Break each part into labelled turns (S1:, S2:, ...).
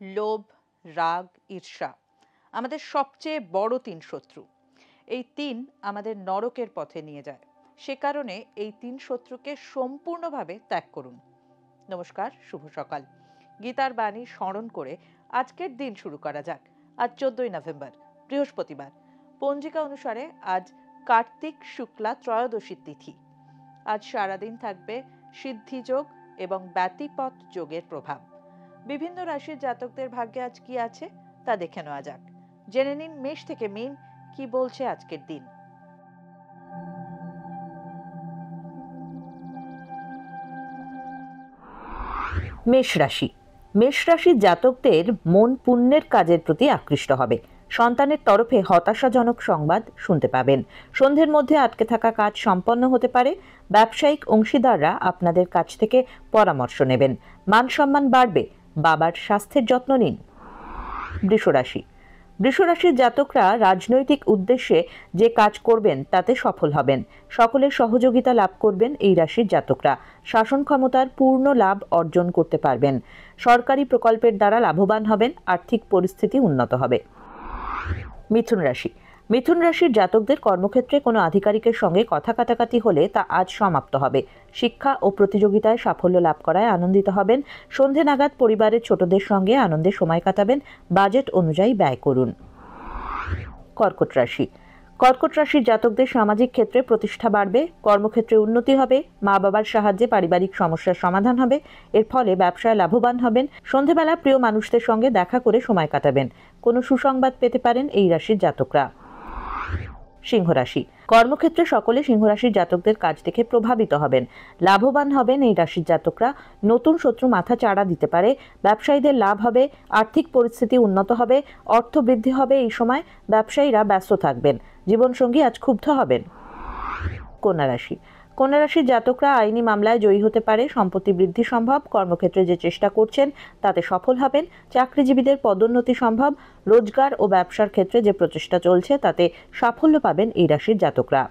S1: লোভ, রাগ, ঈর্ষা আমাদের সবচেয়ে বড় ৩ শত্রু। এই ৩ আমাদের নরকের পথে নিয়ে যায়। সে কারণে এই ৩ শত্রুকে সম্পূর্ণভাবে ত্যাগ করুন। নমস্কার, শুভ সকাল। গীতার বাণী স্মরণ করে আজকের দিন শুরু করা যাক। আজ 14ই নভেম্বর, বৃহস্পতিবার। পঞ্জিকা অনুসারে আজ কার্তিক শুক্লা ত্রয়োদশী তিথি। আজ সারাদিন থাকবে সিদ্ধিযোগ এবং ব্যতিপত যোগের প্রভাব। বিভিন্ন রাশির জাতকদের ভাগ্যে আজ কি আছে তা দেখে নেওয়া যাক। জেনে নিন মেষ থেকে মীন কি বলছে আজকের দিন।
S2: মেষ রাশি। মেষ রাশির জাতকদের মন পুণ্যের কাজের প্রতি আকৃষ্ট হবে। সন্তানের তরফে হতাশাজনক সংবাদ শুনতে পাবেন। সন্ধ্যের মধ্যে আটকে থাকা কাজ সম্পন্ন হতে পারে। ব্যবসায়িক অংশীদাররা আপনাদের কাছ থেকে পরামর্শ নেবেন। মান সম্মান বাড়বে। বাবার স্বাস্থ্যের যত্ন নিন। বৃষ রাশি। বৃষ রাশির জাতকরা রাজনৈতিক উদ্দেশ্যে যে কাজ করবেন তাতে সফল হবেন। সকলের সহযোগিতা লাভ করবেন এই রাশির জাতকরা। শাসন ক্ষমতার পূর্ণ লাভ অর্জন করতে পারবেন। সরকারি প্রকল্পের দ্বারা লাভবান হবেন। আর্থিক পরিস্থিতি উন্নত হবে। মিথুন রাশি। মিথুন রাশির জাতকদের কর্মক্ষেত্রে কোনো আধিকারিকের সঙ্গে কথা কাটাকাটি হলে তা আজ সমাপ্ত হবে। শিক্ষা ও প্রতিযোগিতায় সাফল্য লাভ করায় আনন্দিত হবেন। সন্ধে নাগাদ পরিবারের ছোটদের সঙ্গে আনন্দে সময় কাটাবেন। বাজেট অনুযায়ী ব্যয় করুন। কর্কট রাশি। কর্কট রাশির জাতকদের সামাজিক ক্ষেত্রে প্রতিষ্ঠা বাড়বে। কর্মক্ষেত্রে উন্নতি হবে। মা বাবার সাহায্যে পারিবারিক সমস্যার সমাধান হবে। এর ফলে ব্যবসায় লাভবান হবেন। সন্ধেবেলা প্রিয় মানুষদের সঙ্গে দেখা করে সময় কাটাবেন। কোনো সুসংবাদ পেতে পারেন এই রাশির জাতকরা। সিংহ রাশি। কর্মক্ষেত্রে সকলে সিংহ রাশির জাতকদের কাজ দেখে প্রভাবিত হবেন। লাভবান হবেন এই রাশির জাতকরা। নতুন শত্রু মাথা চাড়া দিতে পারে। ব্যবসায়ীদের লাভ হবে। আর্থিক পরিস্থিতি উন্নত হবে। অর্থ বৃদ্ধি হবে। এই সময় ব্যবসায়ীরা ব্যস্ত থাকবেন। জীবনসঙ্গী আজ ক্ষুব্ধ হবেন। কন্যা রাশি। কন্যা রাশির জাতকরা আইনি মামলায় জয়ী হতে পারে। সম্পত্তি বৃদ্ধি সম্ভব। কর্মক্ষেত্রে যে চেষ্টা করছেন তাতে সফল হবেন। চাকরিজীবীদের পদোন্নতি সম্ভব। রোজগার ও ব্যবসার ক্ষেত্রে যে প্রচেষ্টা চলছে তাতে সাফল্য পাবেন এই রাশির জাতকরা।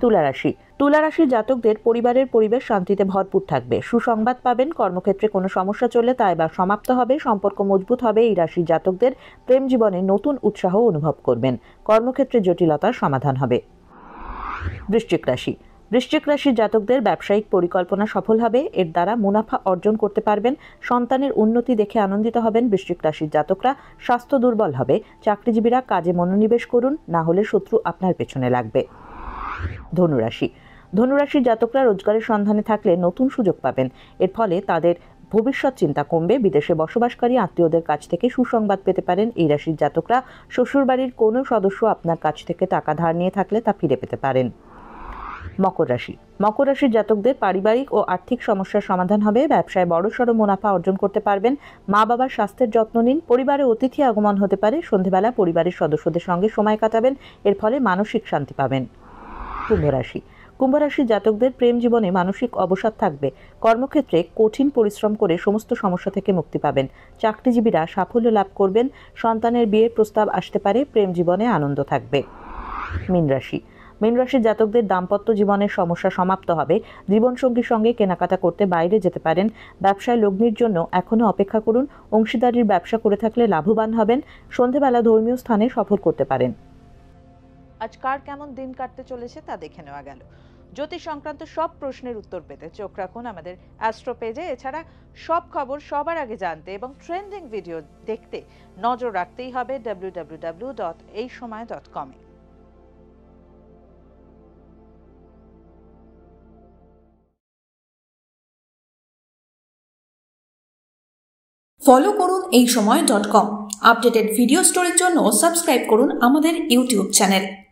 S2: তুলা রাশি। তুলা রাশির জাতকদের পরিবারের পরিবেশ শান্তিতে ভরপুর থাকবে। সুসংবাদ পাবেন। কর্মক্ষেত্রে কোনো সমস্যা চললে তা এবার সমাপ্ত হবে। সম্পর্ক মজবুত হবে। এই রাশির জাতকদের প্রেম জীবনে নতুন উৎসাহ অনুভব করবেন। কর্মক্ষেত্রে জটিলতার সমাধান হবে। বৃশ্চিক রাশি। বৃশ্চিক রাশির জাতকদের ব্যবসায়িক পরিকল্পনা সফল হবে। এর দ্বারা মুনাফা অর্জন করতে পারবেন। সন্তানের উন্নতি দেখে আনন্দিত হবেন বৃশ্চিক রাশির জাতকরা। স্বাস্থ্য দুর্বল হবে। চাকরিজীবীরা কাজে মনোনিবেশ করুন, না হলে শত্রু আপনার পেছনে লাগবে। ধনুরাশি। ধনুরাশির জাতকরা রোজগারের সন্ধানে থাকলে নতুন সুযোগ পাবেন। এর ফলে তাদের ভবিষ্যৎ চিন্তা কমবে। বিদেশে বসবাসকারী আত্মীয়দের কাছ থেকে সুসংবাদ পেতে পারেন এই রাশির জাতকরা। শ্বশুরবাড়ির কোনো সদস্য আপনার কাছ থেকে টাকা ধার নিয়ে থাকলে তা ফিরে পেতে পারেন। মকর রাশি। মকর রাশির জাতকদের পারিবারিক ও আর্থিক সমস্যার সমাধান হবে। ব্যবসায় বড়সড় মুনাফা অর্জন করতে পারবেন। মা বাবার স্বাস্থ্যের যত্ন নিন। পরিবারে অতিথি আগমন হতে পারে। সন্ধেবেলা পরিবারের সদস্যদের সঙ্গে সময় কাটাবেন। এর ফলে মানসিক শান্তি পাবেন। কুম্ভ রাশি। কুম্ভ রাশির জাতকদের প্রেম জীবনে মানসিক অবসাদ থাকবে। কর্মক্ষেত্রে কঠিন পরিশ্রম করে সমস্ত সমস্যা থেকে মুক্তি পাবেন। চাকরিজীবীরা সাফল্য লাভ করবেন। সন্তানের বিয়ের প্রস্তাব আসতে পারে। প্রেম জীবনে আনন্দ থাকবে। মীন রাশি। মীন রাশির জাতকদের দাম্পত্য জীবনের সমস্যা সমাপ্ত হবে। জীবনসঙ্গীর সঙ্গে কেনাকাটা করতে বাইরে যেতে পারেন। ব্যবসায় লগ্নির জন্য এখনও অপেক্ষা করুন। অংশীদারির ব্যবসা করে থাকলে লাভবান হবেন। সন্ধেবেলা ধর্মীয় স্থানে সফর করতে পারেন।
S1: আজ কার কেমন দিন কাটতে চলেছে তা দেখে নেওয়া গেল। জ্যোতিষ সংক্রান্ত সব প্রশ্নের উত্তর পেতে চোখ রাখুন আমাদের অ্যাস্ট্রো পেজে। এছাড়া সব খবর সবার আগে জানতে এবং ট্রেন্ডিং ভিডিও দেখতে নজর রাখতেই হবে www.eisomay.com এ।
S3: ফলো করুন এইসময়.com। আপডেটেড ভিডিও স্টোরির জন্য সাবস্ক্রাইব করুন আমাদের ইউটিউব চ্যানেল।